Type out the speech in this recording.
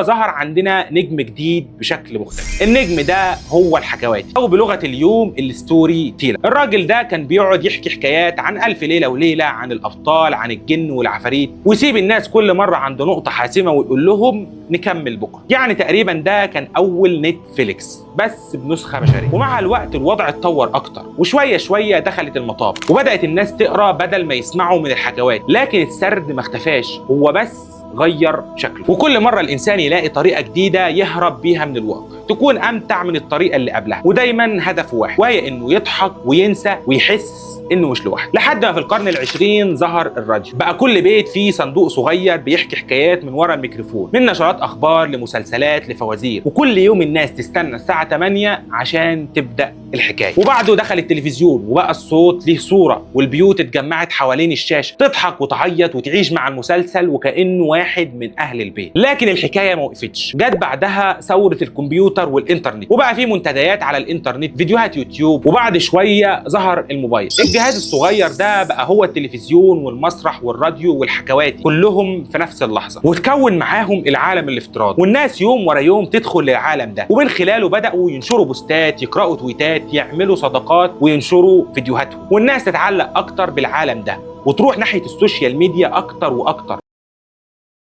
ظهر عندنا نجم جديد بشكل مختلف. النجم ده هو الحكواتي، او بلغه اليوم الستوري تيلر. الراجل ده كان بيقعد يحكي حكايات عن الف ليله وليله، عن الابطال، عن الجن والعفاريت، ويسيب الناس كل مره عند نقطه حاسمه ويقول لهم نكمل بكره. يعني تقريبا ده كان اول نتفليكس بس بنسخه بشريه. ومع الوقت الوضع اتطور اكتر، وشويه شويه دخلت المطاف وبدات الناس تقرا بدل ما يسمعوا من الحكوات. لكن السرد ما اختفاش، هو بس غير شكله. وكل مرة الإنسان يلاقي طريقة جديدة يهرب بيها من الواقع تكون أمتع من الطريقة اللي قبلها، ودايما هدفه واحد، وهي إنه يضحك وينسى ويحس إنه مش لوحده. لحد ما في القرن العشرين ظهر الراديو. بقى كل بيت فيه صندوق صغير بيحكي حكايات من ورا الميكروفون، من نشرات أخبار لمسلسلات لفوازير، وكل يوم الناس تستنى الساعة 8 عشان تبدأ الحكاية. وبعده دخل التلفزيون وبقى الصوت ليه صورة، والبيوت اتجمعت حوالين الشاشة تضحك وتعيط وتعيش مع المسلسل وكأنه واحد من أهل البيت. لكن الحكاية ما وقفتش، جت بعدها ثورة الكمبيوتر والإنترنت، وبقى في منتديات على الإنترنت، فيديوهات يوتيوب، وبعد شوية ظهر الموبايل. الجهاز الصغير ده بقى هو التلفزيون والمسرح والراديو والحكواتي كلهم في نفس اللحظة، وتكون معاهم العالم الافتراضي. والناس يوم ورا يوم تدخل للعالم ده، ومن خلاله بدأوا ينشروا بوستات، يقرأوا تويتات، يعملوا صداقات، وينشروا فيديوهاتهم. والناس تتعلق أكتر بالعالم ده وتروح ناحية السوشيال ميديا أكتر وأكتر،